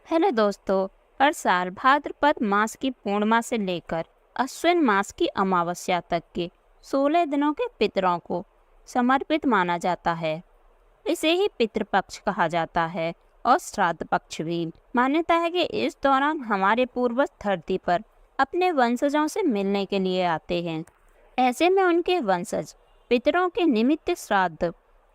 Hello दोस्तों। हर साल भाद्रपद मास की पूर्णिमा से लेकर अश्विन मास की अमावस्या तक के 16 दिनों के पितरों को समर्पित माना जाता है। इसे ही पितृपक्ष कहा जाता है और श्राद्ध पक्ष भी। मान्यता है कि इस दौरान हमारे पूर्वज धरती पर अपने वंशजों से मिलने के लिए आते हैं। ऐसे में उनके वंशज पितरों के निमित्त श्राद्ध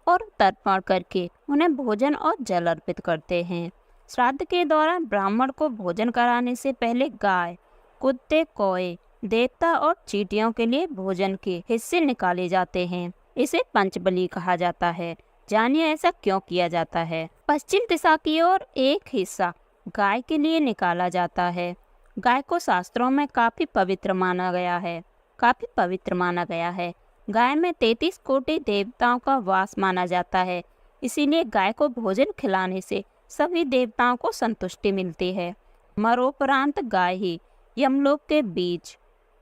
और तर्पण करके उन्हें भोजन और जल अर्पित करते हैं। श्राद्ध के दौरान ब्राह्मण को भोजन कराने से पहले गाय, कुत्ते, कौए, देवता और चींटियों के लिए भोजन के हिस्से निकाले जाते हैं। इसे पंचबली कहा जाता है। जानिए ऐसा क्यों किया जाता है। पश्चिम दिशा की ओर एक हिस्सा गाय के लिए निकाला जाता है। गाय को शास्त्रों में काफी पवित्र माना गया है। गाय में 33 कोटि देवताओं का वास माना जाता है। इसीलिए गाय को भोजन खिलाने से सभी देवताओं को संतुष्टि मिलती है। मरोपरांत गाय ही यमलोक के बीच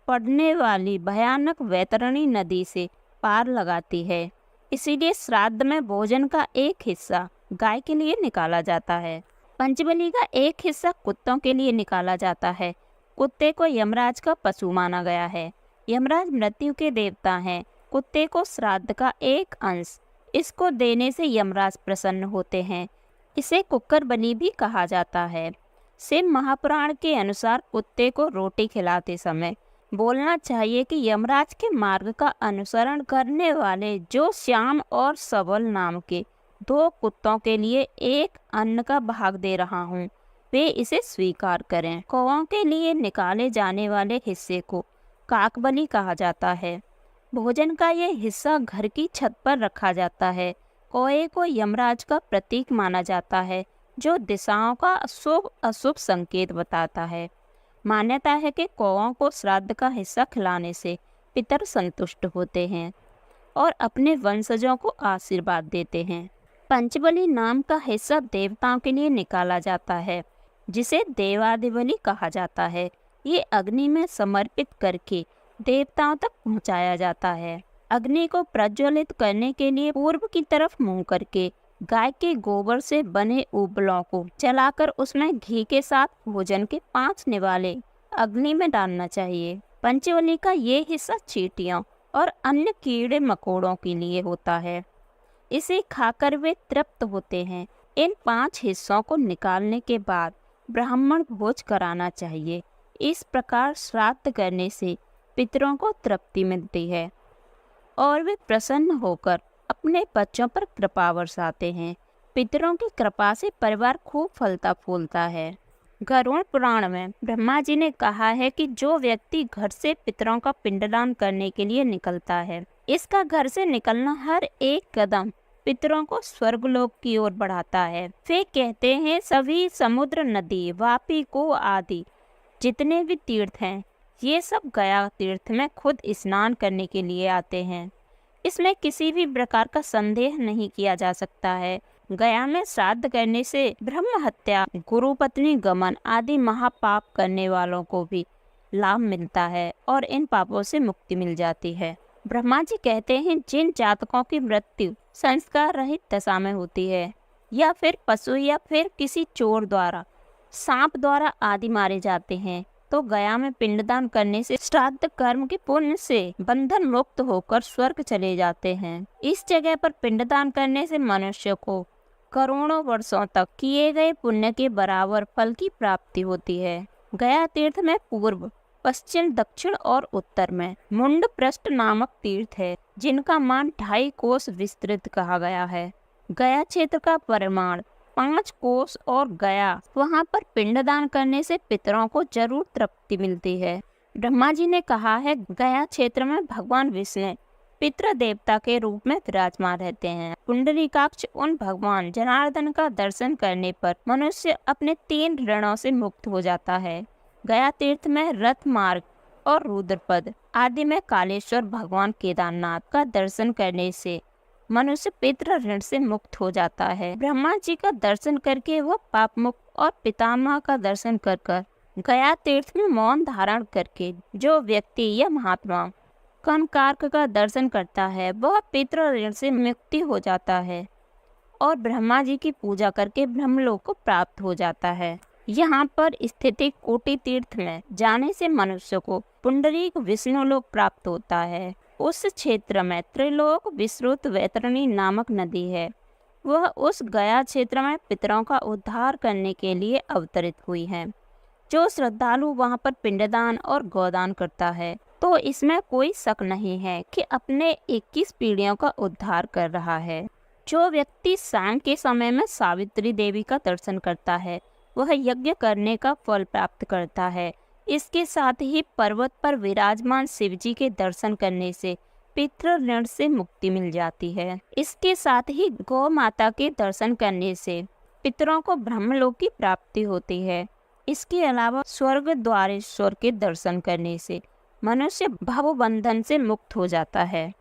पड़ने वाली भयानक वैतरणी नदी से पार लगाती है। इसीलिए श्राद्ध में भोजन का एक हिस्सा गाय के लिए निकाला जाता है। पंचबली का एक हिस्सा कुत्तों के लिए निकाला जाता है। कुत्ते को यमराज का पशु माना गया है। यमराज मृत्यु के देवता हैं। कुत्ते को श्राद्ध का एक अंश इसको देने से यमराज प्रसन्न होते हैं। इसे कुक्कर बलि भी कहा जाता है। शिव महापुराण के अनुसार कुत्ते को रोटी खिलाते समय बोलना चाहिए कि यमराज के मार्ग का अनुसरण करने वाले जो श्याम और सबल नाम के 2 कुत्तों के लिए एक अन्न का भाग दे रहा हूँ, वे इसे स्वीकार करें। कौओं के लिए निकाले जाने वाले हिस्से को काकबली कहा जाता है। भोजन का यह हिस्सा घर की छत पर रखा जाता है। कौए को यमराज का प्रतीक माना जाता है, जो दिशाओं का शुभ अशुभ संकेत बताता है। मान्यता है कि कौओं को श्राद्ध का हिस्सा खिलाने से पितर संतुष्ट होते हैं और अपने वंशजों को आशीर्वाद देते हैं। पंचबली नाम का हिस्सा देवताओं के लिए निकाला जाता है, जिसे देवादिबली कहा जाता है। ये अग्नि में समर्पित करके देवताओं तक पहुंचाया जाता है। अग्नि को प्रज्वलित करने के लिए पूर्व की तरफ मुंह करके गाय के गोबर से बने उपलों को जलाकर उसमें घी के साथ भोजन के 5 निवाले अग्नि में डालना चाहिए। पंचबली का ये हिस्सा चींटियों और अन्य कीड़े मकोड़ों के लिए होता है। इसे खाकर वे तृप्त होते हैं। इन 5 हिस्सों को निकालने के बाद ब्राह्मण भोज कराना चाहिए। इस प्रकार श्राद्ध करने से पितरों को तृप्ति मिलती है और वे प्रसन्न होकर अपने बच्चों पर कृपा बरसाते हैं। पितरों की कृपा से परिवार खूब फलता फूलता है। गरुड़ पुराण में ब्रह्मा जी ने कहा है कि जो व्यक्ति घर से पितरों का पिंडदान करने के लिए निकलता है, इसका घर से निकलना हर एक कदम पितरों को स्वर्गलोक की ओर बढ़ाता है। वे कहते हैं सभी समुद्र, नदी, वापी, को आदि जितने भी तीर्थ हैं, ये सब गया तीर्थ में खुद स्नान करने के लिए आते हैं। इसमें किसी भी प्रकार का संदेह नहीं किया जा सकता है। गया में श्राद्ध करने से ब्रह्म हत्या, गुरु पत्नी गमन आदि महापाप करने वालों को भी लाभ मिलता है और इन पापों से मुक्ति मिल जाती है। ब्रह्मा जी कहते हैं जिन जातकों की मृत्यु संस्कार रहित दशा में होती है, या फिर पशु या फिर किसी चोर द्वारा, सांप द्वारा आदि मारे जाते हैं, तो गया में पिंडदान करने से श्राद्ध कर्म के पुण्य से बंधन मुक्त होकर स्वर्ग चले जाते हैं। इस जगह पर पिंडदान करने से मनुष्य को करोड़ों वर्षों तक किए गए पुण्य के बराबर फल की प्राप्ति होती है। गया तीर्थ में पूर्व, पश्चिम, दक्षिण और उत्तर में मुंड पृष्ठ नामक तीर्थ है, जिनका मान 2.5 कोस विस्तृत कहा गया है। गया क्षेत्र का परिमाण 5 कोस और गया, वहाँ पर पिंडदान करने से पितरों को जरूर तृप्ति मिलती है। ब्रह्मा जी ने कहा है गया क्षेत्र में भगवान विष्णु पितृ देवता के रूप में विराजमान रहते हैं। पुंडरीकाक्ष उन भगवान जनार्दन का दर्शन करने पर मनुष्य अपने 3 ऋणों से मुक्त हो जाता है। गया तीर्थ में रथ मार्ग और रुद्रपद आदि में कालेश्वर भगवान केदारनाथ का दर्शन करने से मनुष्य पितृ ऋण से मुक्त हो जाता है। ब्रह्मा जी का दर्शन करके वह पाप मुक्त और पितामह का दर्शन कर गया तीर्थ में मौन धारण करके जो व्यक्ति या महात्मा कनकारक का दर्शन करता है, वह पितृ ऋण से मुक्ति हो जाता है और ब्रह्मा जी की पूजा करके ब्रह्मलोक को प्राप्त हो जाता है। यहाँ पर स्थित कोटि तीर्थ में जाने से मनुष्य को पुंडरीक विष्णुलोक प्राप्त होता है। उस क्षेत्र में त्रिलोक विश्रुत वैतरणी नामक नदी है। वह उस गया क्षेत्र में पितरों का उद्धार करने के लिए अवतरित हुई है। जो श्रद्धालु वहाँ पर पिंडदान और गोदान करता है तो इसमें कोई शक नहीं है कि अपने 21 पीढ़ियों का उद्धार कर रहा है। जो व्यक्ति शाम के समय में सावित्री देवी का दर्शन करता है वह यज्ञ करने का फल प्राप्त करता है। इसके साथ ही पर्वत पर विराजमान शिव जी के दर्शन करने से पितृ ऋण से मुक्ति मिल जाती है। इसके साथ ही गौ माता के दर्शन करने से पितरों को ब्रह्मलोक की प्राप्ति होती है। इसके अलावा स्वर्ग द्वारेश्वर के दर्शन करने से मनुष्य भवबंधन से मुक्त हो जाता है।